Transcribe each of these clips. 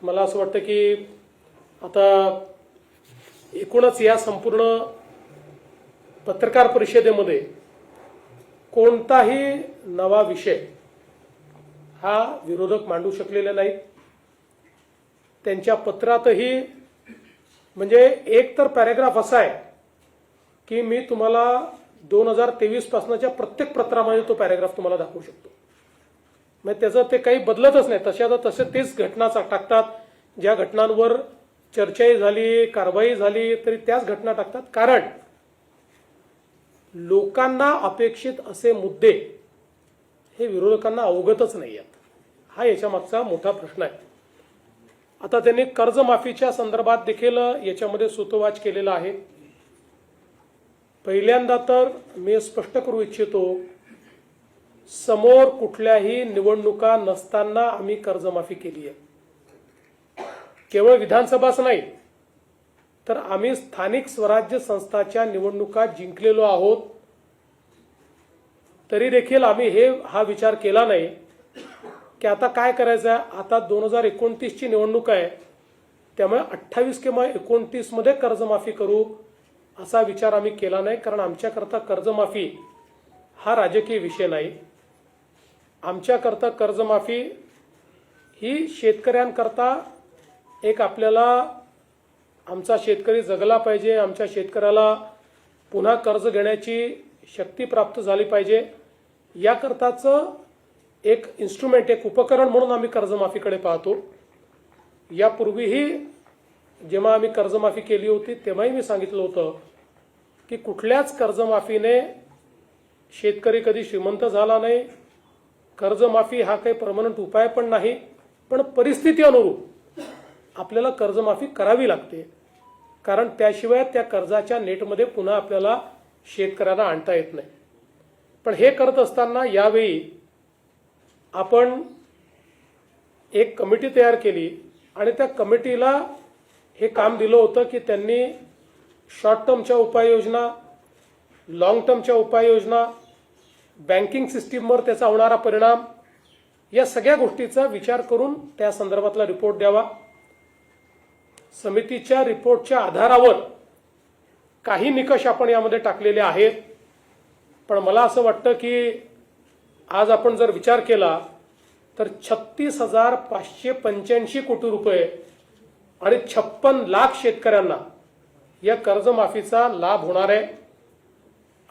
मला असं वाटतं की आता एकूणच या संपूर्ण पत्रकार परिषदेमध्ये कोणताही नवा विषय हा विरोधक मांडू शकलेले नाहीत। त्यांच्या पत्रातही म्हणजे एक तर पॅराग्राफ असा आहे की मी तुम्हाला 2023 पासूनच्या प्रत्येक पत्रामध्ये तो पॅराग्राफ तुम्हाला दाखवू शकतो। म्हणजे त्याचं ते काही बदलतच नाही, तसे तेच घटना टाकतात। ज्या घटनांवर चर्चाही झाली, कारवाई झाली तरी त्याच घटना टाकतात। कारण लोकांना अपेक्षित असे मुद्दे हे विरोधकांना अवगतच नाही आहेत। हा याच्या मागचा मोठा प्रश्न आहे। आता त्यांनी कर्जमाफीच्या संदर्भात देखील याच्यामध्ये सूतोवाच केलेला आहे। पहिल्यांदा तर मी स्पष्ट करू इच्छितो, समोर कुठल्याही निवडणुका नसताना आम्ही कर्जमाफी केली आहे। केवळ विधानसभाच नाही तर आम्ही स्थानिक स्वराज्य संस्थाच्या निवडणुका जिंकलेलो आहोत। तरी देखील आम्ही हा विचार केला नाही की आता काय करायचं आहे। आता 2029 ची निवडणूक आहे, त्यामुळे 28 किंवा 29 मध्ये कर्जमाफी करू असा विचार आम्ही केला नाही। कारण आमच्याकरता कर्जमाफी हा राजकीय विषय नाही। आमच्याकरता कर्जमाफी ही शेतकऱ्यांकरता एक आपल्याला आमचा शेतकरी जगला पाहिजे, आमच्या शेतकऱ्याला पुन्हा कर्ज घेण्याची शक्ती प्राप्त झाली पाहिजे, याकरताचं एक इन्स्ट्रुमेंट, एक उपकरण म्हणून आम्ही कर्जमाफीकडे पाहतो। यापूर्वीही जेव्हा आम्ही कर्जमाफी केली होती तेव्हाही मी सांगितलं होतं की कुठल्याच कर्जमाफीने शेतकरी कधी श्रीमंत झाला नाही। कर्जमाफी हा काही परमनंट उपाय पण नाही, पण परिस्थिती अनुरूप आपल्याला कर्जमाफी करावी लागते। कारण त्याशिवाय त्या कर्जाच्या नेटमध्ये पुन्हा आपल्याला शेतकऱ्यांना आणता येत नाही। पण हे करत असताना यावेळी आपण एक कमिटी तयार केली आणि त्या कमिटीला हे काम दिलं होतं की त्यांनी शॉर्ट टर्मच्या उपाययोजना, लॉंग टर्मच्या उपाययोजना, बँकिंग सिस्टीमवर त्याचा होणारा परिणाम, या सगळ्या गोष्टीचा विचार करून त्या संदर्भातला रिपोर्ट द्यावा। समितीच्या रिपोर्टच्या आधारावर काही निकष आपण यामध्ये टाकलेले आहेत। पण मला असं वाटतं की आज आपण जर विचार केला तर 36,585 कोटी रुपये आणि 56 लाख शेतकऱ्यांना या कर्जमाफीचा लाभ होणार आहे।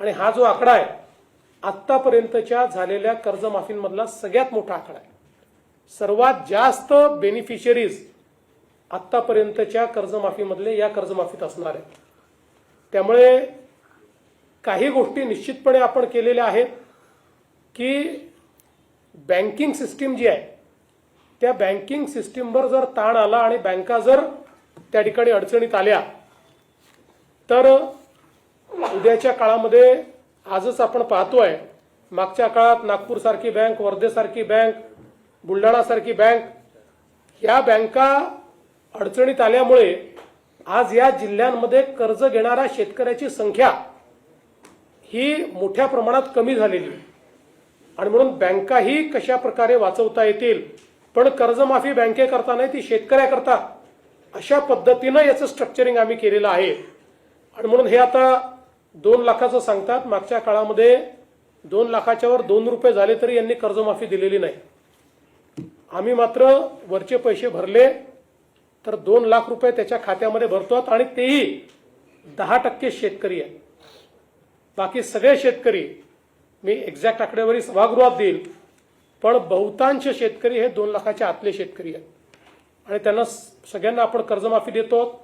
आणि हा जो आकडा आहे आत्तापर्यंतच्या झालेल्या कर्जमाफींमधला सगळ्यात मोठा आकडा आहे। सर्वात जास्त बेनिफिशियरीज आत्तापर्यंतच्या कर्जमाफीमधले या कर्जमाफीत असणार आहेत। त्यामुळे काही गोष्टी निश्चितपणे आपण केलेल्या आहेत की बँकिंग सिस्टीम जी आहे त्या बँकिंग सिस्टीमवर जर ताण आला आणि बँका जर त्या ठिकाणी अडचणीत आल्या तर उद्याच्या काळामध्ये आजच आपण पाहतोय, मागच्या काळात नागपूरसारखी बँक, वर्धेसारखी बँक, बुलढाणासारखी बँक, या बँका अडचणीत आल्यामुळे आज या जिल्ह्यांमध्ये कर्ज घेणाऱ्या शेतकऱ्याची संख्या ही मोठ्या प्रमाणात कमी झालेली आहे। आणि म्हणून बँकाही कशा प्रकारे वाचवता येतील, पण कर्जमाफी बँकेकरता नाही, ती शेतकऱ्याकरता, अशा पद्धतीनं याचं स्ट्रक्चरिंग आम्ही केलेलं आहे। आणि म्हणून हे आता 2 लाखाचं सांगतात, मागच्या काळामध्ये 2 लाखाच्या वर 2 रुपये झाले तरी यांनी कर्जमाफी दिलेली नाही। आम्ही मात्र वरचे पैसे भरले तर 2 लाख रुपये त्याच्या खात्यामध्ये भरतो आणि तेही 10% शेतकरी आहेत। बाकी सगळे शेतकरी, मी एक्झॅक्ट आकडेवारी सभागृहात देईल, पण बहुतांश शेतकरी हे 2 लाखाच्या आतले शेतकरी आहेत आणि त्यांना सगळ्यांना आपण कर्जमाफी देतो।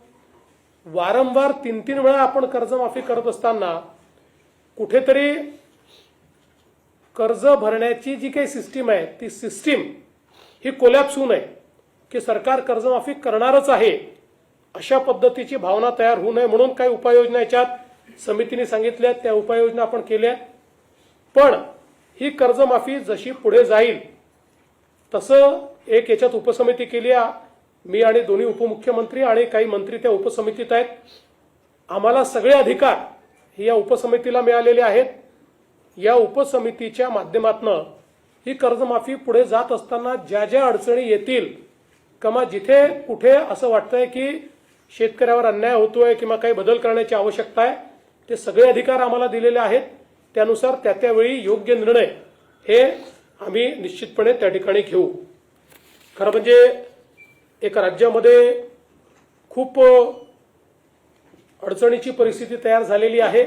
वारंवार 3-3 वेळा आपण कर्जमाफी करत असताना कुठेतरी कर्ज भरण्याची जी काही सिस्टीम आहे ती सिस्टीम ही कोलॅप्स होऊ नये की सरकार कर्जमाफी करणारच आहे अशा पद्धतीची भावना तयार होऊ नये म्हणून काही उपाययोजना याच्यात समितीने सांगितल्या, त्या उपाययोजना आपण केल्या। पण ही कर्जमाफी जशी पुढे जाईल तसं एक याच्यात उपसमिती केली आहे। मी आणि दोन्ही उपमुख्यमंत्री आणि काही मंत्री त्या उपसमितीत आहेत। आम्हाला सगळे अधिकार हे या उपसमितीला मिळालेले आहेत। या उपसमितीच्या माध्यमातून ही कर्जमाफी पुढे जात असताना ज्या ज्या अडचणी येतील किंवा जिथे कुठे असं वाटतंय की शेतकऱ्यावर अन्याय होतोय किंवा काही बदल करण्याची आवश्यकता आहे, ते सगळे अधिकार आम्हाला दिलेले आहेत. त्यानुसार त्या त्यावेळी योग्य निर्णय हे आम्ही निश्चितपणे त्या ठिकाणी घेऊ. खरं म्हणजे एक राज्यामध्ये खूप अडचणीची परिस्थिती तयार झालेली आहे.